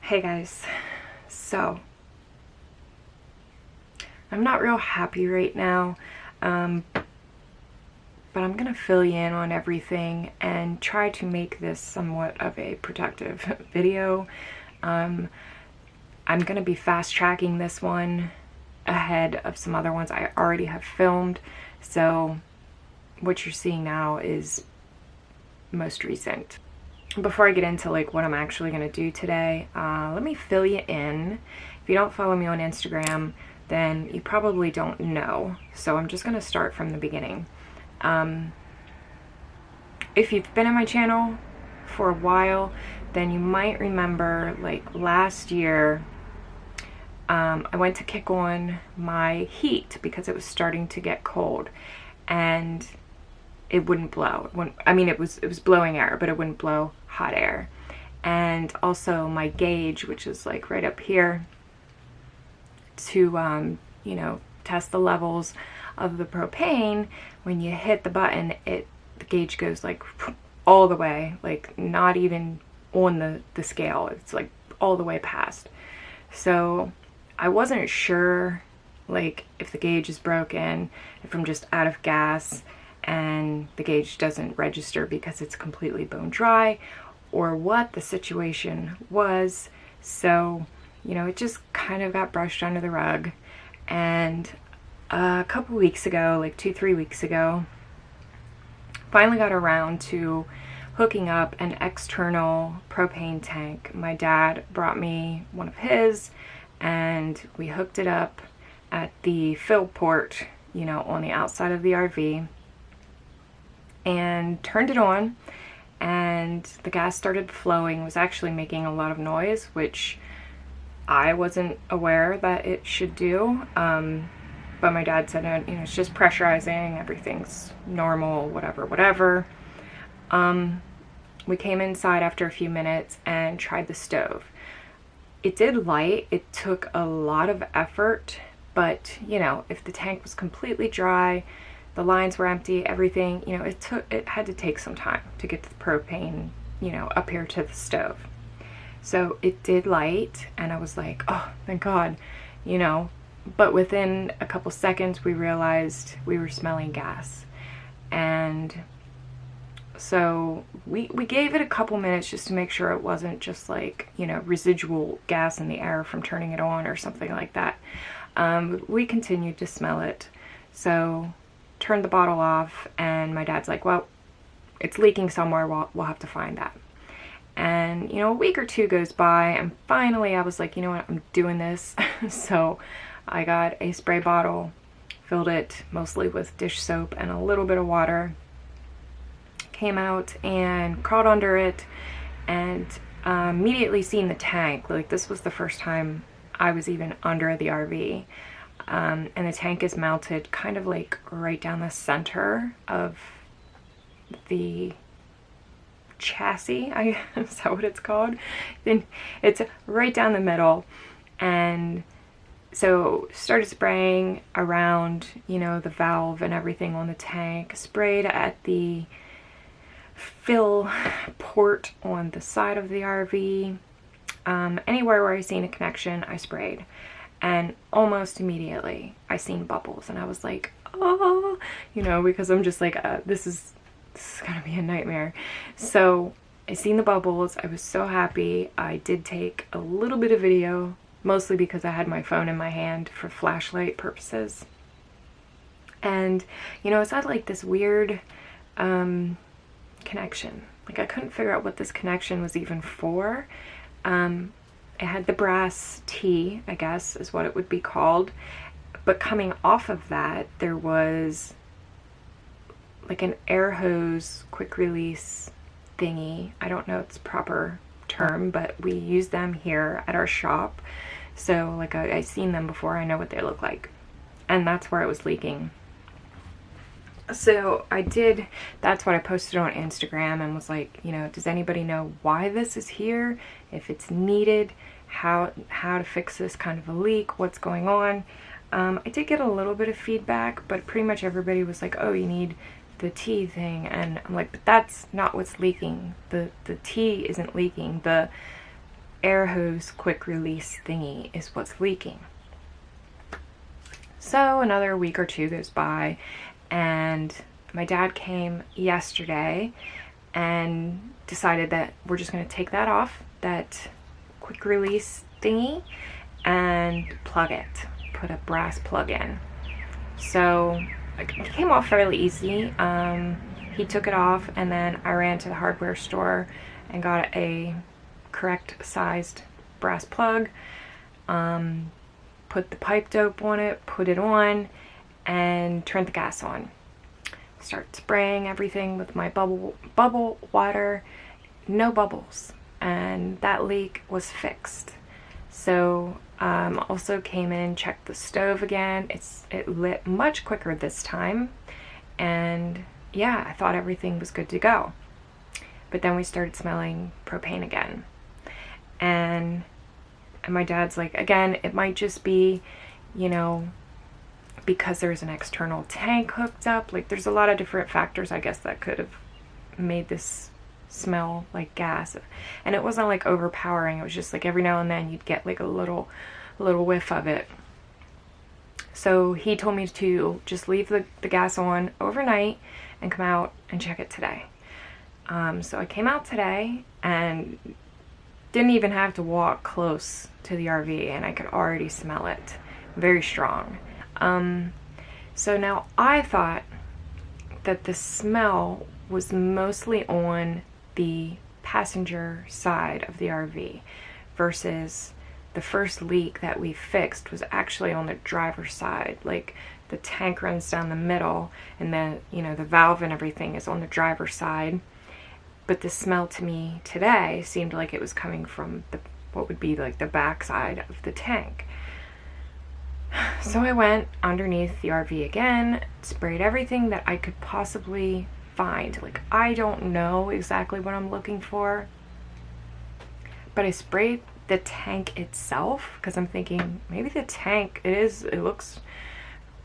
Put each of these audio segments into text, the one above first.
Hey guys, so I'm not real happy right now, but I'm gonna fill you in on everything and try to make this somewhat of a productive video. I'm gonna be fast tracking this one ahead of some other ones I already have filmed, so what you're seeing now is most recent. Before I get into like what I'm actually gonna do today, let me fill you in. If you don't follow me on Instagram, then you probably don't know. So I'm just gonna start from the beginning. If you've been in my channel for a while, then you might remember like last year, I went to kick on my heat because it was starting to get cold and it wouldn't blow. It was blowing air, but it wouldn't blow hot air. And also my gauge, which is like right up here, to test the levels of the propane. When you hit the button, the gauge goes like all the way, like not even on the scale. It's like all the way past. So I wasn't sure like if the gauge is broken, if I'm just out of gas and the gauge doesn't register because it's completely bone dry, or what the situation was. So, it just kind of got brushed under the rug. And a couple weeks ago, like 2-3 weeks ago, finally got around to hooking up an external propane tank. My dad brought me one of his and we hooked it up at the fill port, on the outside of the RV, and turned it on, and the gas started flowing. It was actually making a lot of noise, which I wasn't aware that it should do, but my dad said, it's just pressurizing, everything's normal, whatever. We came inside after a few minutes and tried the stove. It did light. It took a lot of effort, but if the tank was completely dry, the lines were empty, everything, it had to take some time to get the propane, up here to the stove. So it did light, and I was like, oh, thank God, but within a couple seconds we realized we were smelling gas. And so we gave it a couple minutes just to make sure it wasn't just like, residual gas in the air from turning it on or something like that. We continued to smell it. So turned the bottle off, and my dad's like, well, it's leaking somewhere, we'll have to find that. And a week or two goes by, and finally I was like, you know what, I'm doing this. So I got a spray bottle, filled it mostly with dish soap and a little bit of water, came out and crawled under it, and immediately seen the tank. Like, this was the first time I was even under the RV. And the tank is mounted kind of like right down the center of the chassis, is that what it's called? Then it's right down the middle. And so started spraying around, the valve and everything on the tank, sprayed at the fill port on the side of the RV. Anywhere where I seen a connection, I sprayed. And almost immediately I seen bubbles, and I was like, oh, because I'm just like, this is gonna be a nightmare. So I seen the bubbles. I was so happy. I did take a little bit of video, mostly because I had my phone in my hand for flashlight purposes. And it's had like this weird connection. Like, I couldn't figure out what this connection was even for. It had the brass T, I guess is what it would be called, but coming off of that there was like an air hose quick release thingy. I don't know its proper term, but we use them here at our shop. So like I've seen them before, I know what they look like, and that's where it was leaking. So that's what I posted on Instagram and was like, does anybody know why this is here? If it's needed, how to fix this kind of a leak, what's going on? I did get a little bit of feedback, but pretty much everybody was like, oh, you need the T thing. And I'm like, but that's not what's leaking. The T isn't leaking. The air hose quick release thingy is what's leaking. So another week or two goes by, and my dad came yesterday and decided that we're just going to take that off, that quick release thingy, and plug it, put a brass plug in. So it came off fairly easy. He took it off, and then I ran to the hardware store and got a correct sized brass plug, put the pipe dope on it, put it on, and turned the gas on. Start spraying everything with my bubble water. No bubbles, and that leak was fixed. So also came in, checked the stove again. It lit much quicker this time, and yeah, I thought everything was good to go. But then we started smelling propane again, and my dad's like, again, it might just be, you know, because there's an external tank hooked up. Like, there's a lot of different factors, I guess, that could have made this smell like gas. And it wasn't like overpowering. It was just like every now and then you'd get like a little whiff of it. So he told me to just leave the gas on overnight and come out and check it today. So I came out today and didn't even have to walk close to the RV, and I could already smell it. Very strong. So now I thought that the smell was mostly on the passenger side of the RV versus the first leak that we fixed was actually on the driver's side. Like, the tank runs down the middle, and then, you know, the valve and everything is on the driver's side. But the smell to me today seemed like it was coming from what would be like the back side of the tank. So I went underneath the RV again, sprayed everything that I could possibly find. Like, I don't know exactly what I'm looking for, but I sprayed the tank itself because I'm thinking maybe the tank, it looks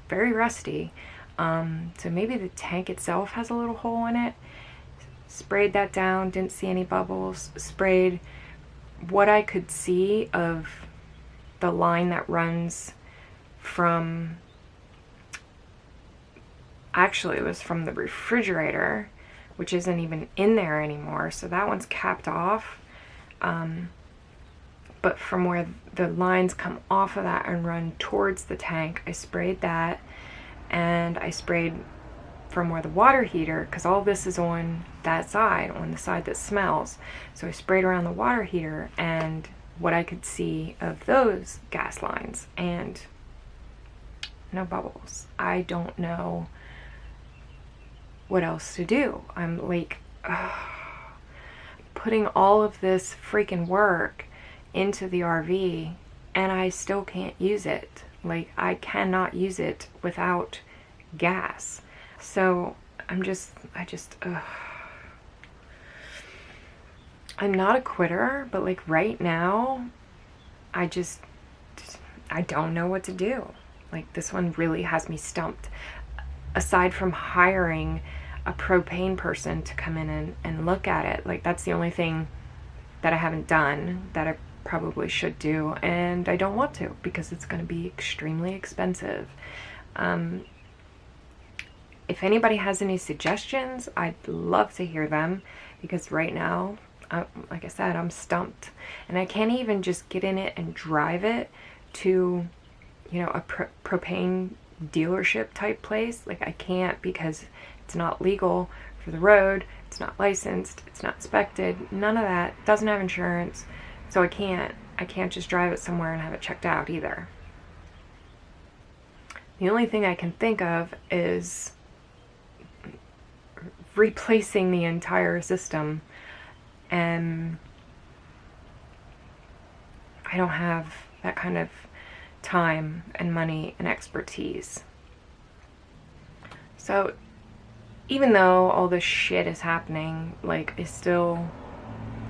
very rusty. So maybe the tank itself has a little hole in it. Sprayed that down, didn't see any bubbles. Sprayed what I could see of the line that runs from, actually it was from the refrigerator, which isn't even in there anymore, so that one's capped off. But from where the lines come off of that and run towards the tank, I sprayed that, and I sprayed from where the water heater, because all this is on that side, on the side that smells. So I sprayed around the water heater and what I could see of those gas lines, and no bubbles. I don't know what else to do. I'm like, putting all of this freaking work into the RV, and I still can't use it. Like, I cannot use it without gas. So I'm not a quitter, but like right now, I don't know what to do. Like, this one really has me stumped. Aside from hiring a propane person to come in and look at it, like, that's the only thing that I haven't done that I probably should do, and I don't want to because it's going to be extremely expensive. If anybody has any suggestions, I'd love to hear them, because right now, like I said, I'm stumped, and I can't even just get in it and drive it to, you know, a propane dealership type place. Like, I can't, because it's not legal for the road, it's not licensed, it's not inspected, none of that, doesn't have insurance, so I can't just drive it somewhere and have it checked out either. The only thing I can think of is replacing the entire system, and I don't have that kind of time and money and expertise. So even though all this shit is happening, like, I still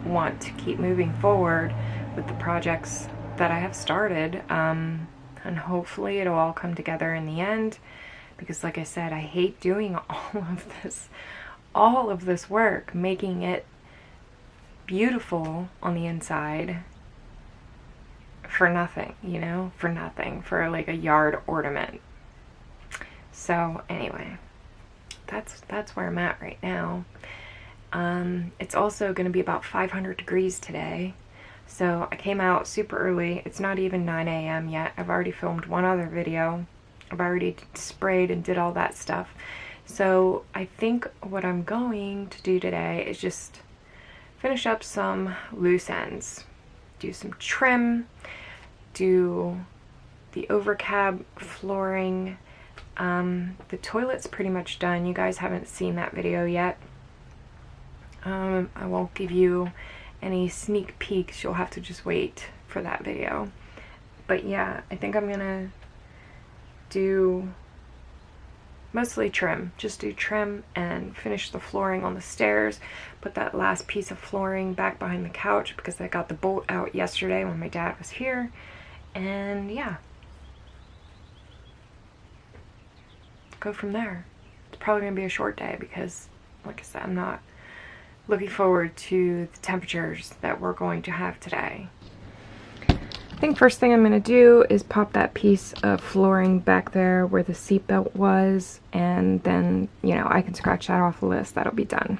want to keep moving forward with the projects that I have started, and hopefully it'll all come together in the end, because like I said, I hate doing all of this work, making it beautiful on the inside, for nothing, you know, for nothing, for like a yard ornament. So anyway, that's where I'm at right now. It's also going to be about 500 degrees today. So I came out super early. It's not even 9 a.m. yet. I've already filmed one other video. I've already sprayed and did all that stuff. So I think what I'm going to do today is just finish up some loose ends. Do some trim, do the overcab flooring. The toilet's pretty much done. You guys haven't seen that video yet. I won't give you any sneak peeks. You'll have to just wait for that video. But yeah, I think I'm gonna do mostly trim. Just do trim and finish the flooring on the stairs. Put that last piece of flooring back behind the couch because I got the bolt out yesterday when my dad was here. And yeah, go from there. It's probably gonna be a short day because, like I said, I'm not looking forward to the temperatures that we're going to have today. I think first thing I'm going to do is pop that piece of flooring back there where the seat belt was, and then, you know, I can scratch that off the list. That'll be done.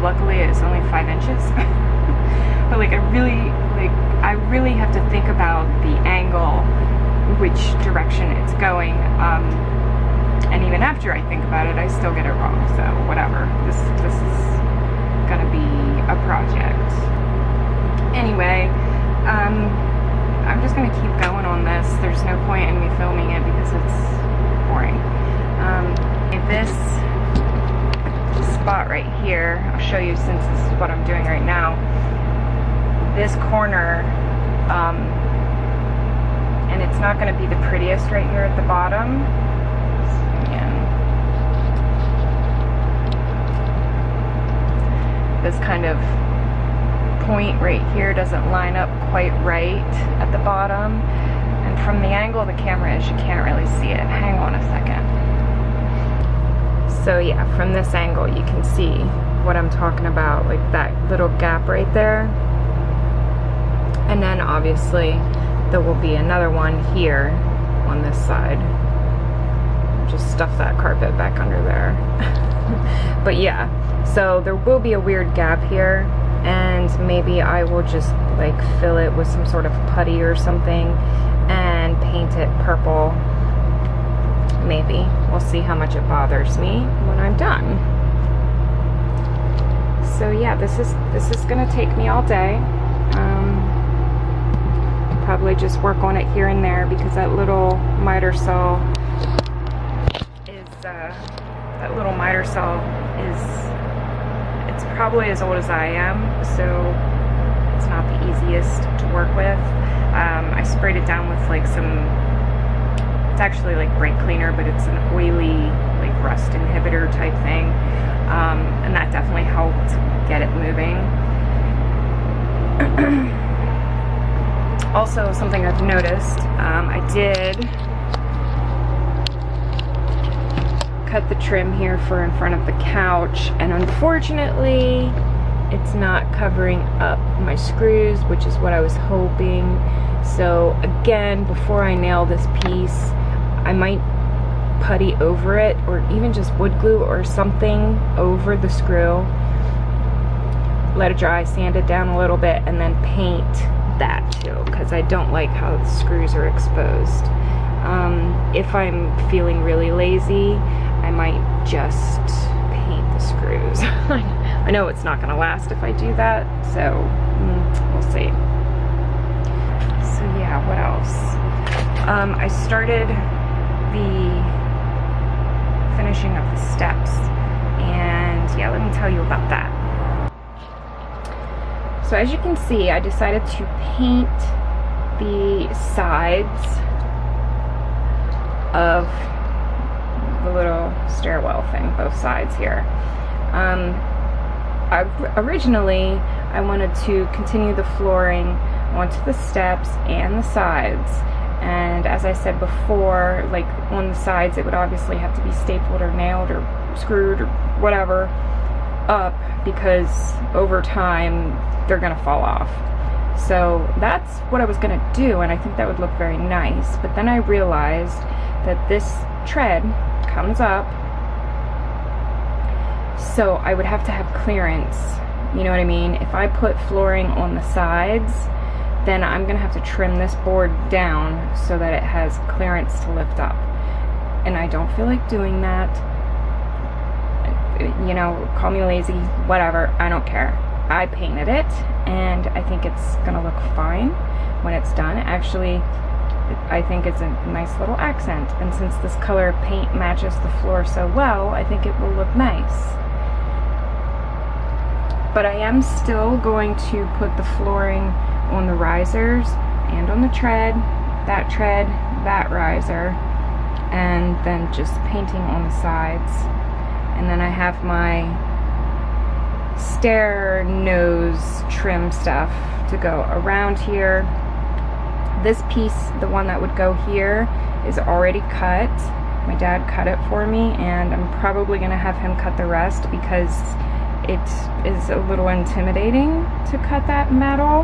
Luckily it's only 5 inches. But like I really have to think about the angle, which direction it's going, and even after I think about it, I still get it wrong. So whatever, this is gonna be a project. Anyway, I'm just gonna keep going on this. There's no point in me filming it because it's boring. This spot right here, I'll show you since this is what I'm doing right now. This corner, and it's not going to be the prettiest right here at the bottom. This kind of point right here doesn't line up quite right at the bottom, and from the angle the camera is, you can't really see it. Hang on a second. So yeah, from this angle you can see what I'm talking about, like that little gap right there. And then obviously there will be another one here on this side. Just stuff that carpet back under there. But yeah, so there will be a weird gap here, and maybe I will just like fill it with some sort of putty or something and paint it purple. Maybe. We'll see how much it bothers me when I'm done. So yeah, this is gonna take me all day. Probably just work on it here and there because that little miter saw is it's probably as old as I am, so it's not the easiest to work with. I sprayed it down with like some, it's actually like brake cleaner, but it's an oily like rust inhibitor type thing, and that definitely helped get it moving. Also, something I've noticed, I did cut the trim here for in front of the couch, and unfortunately it's not covering up my screws, which is what I was hoping. So again, before I nail this piece, I might putty over it, or even just wood glue or something over the screw, let it dry, sand it down a little bit, and then paint that too, because I don't like how the screws are exposed. If I'm feeling really lazy, I might just paint the screws. I know it's not gonna last if I do that, so we'll see. So yeah, what else? I started the finishing of the steps, and yeah, let me tell you about that. So as you can see, I decided to paint the sides of the little stairwell thing, both sides here. Originally, I wanted to continue the flooring onto the steps and the sides. And as I said before, like on the sides, it would obviously have to be stapled or nailed or screwed or whatever up, because over time they're gonna fall off. So that's what I was gonna do, and I think that would look very nice. But then I realized that this tread comes up, so I would have to have clearance, you know what I mean? If I put flooring on the sides, then I'm gonna have to trim this board down so that it has clearance to lift up. And I don't feel like doing that. You know, call me lazy, whatever, I don't care. I painted it, and I think it's gonna look fine when it's done. Actually, I think it's a nice little accent, and since this color paint matches the floor so well, I think it will look nice. But I am still going to put the flooring on the risers and on the tread, that riser, and then just painting on the sides. And then I have my stair nose trim stuff to go around here. This piece, the one that would go here, is already cut. My dad cut it for me, and I'm probably gonna have him cut the rest because it is a little intimidating to cut that metal.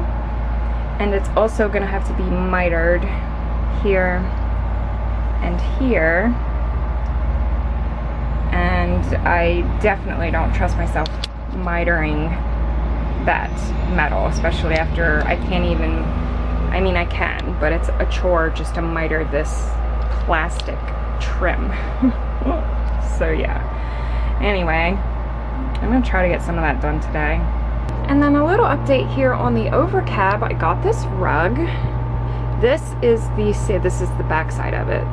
And it's also gonna have to be mitered here and here. And I definitely don't trust myself mitering that metal, especially after I can't even, I mean I can, but it's a chore just to miter this plastic trim. So yeah, anyway, I'm gonna try to get some of that done today. And then a little update here on the overcab. I got this rug. This is the back side of it.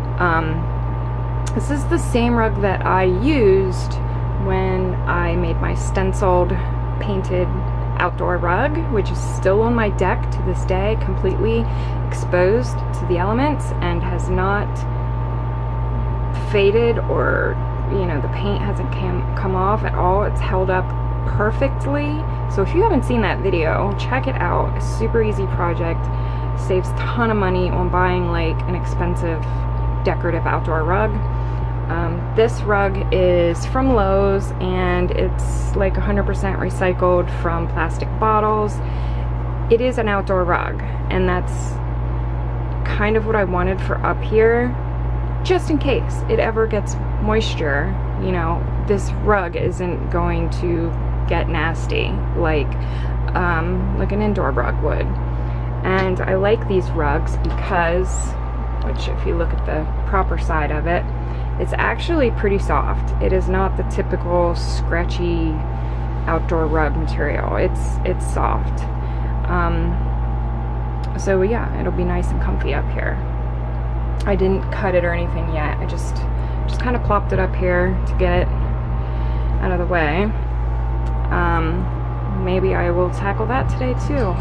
This is the same rug that I used when I made my stenciled painted outdoor rug, which is still on my deck to this day, completely exposed to the elements and has not faded, or you know, the paint hasn't come off at all. It's held up perfectly. So if you haven't seen that video, check it out. It's a super easy project, saves a ton of money on buying like an expensive decorative outdoor rug. This rug is from Lowe's, and it's like 100% recycled from plastic bottles. It is an outdoor rug, and that's kind of what I wanted for up here, just in case it ever gets moisture. You know, this rug isn't going to get nasty like an indoor rug would. And I like these rugs because, which if you look at the proper side of it, it's actually pretty soft. It is not the typical scratchy outdoor rug material. It's soft. So yeah, it'll be nice and comfy up here. I didn't cut it or anything yet. I just kind of plopped it up here to get it out of the way. Maybe I will tackle that today too.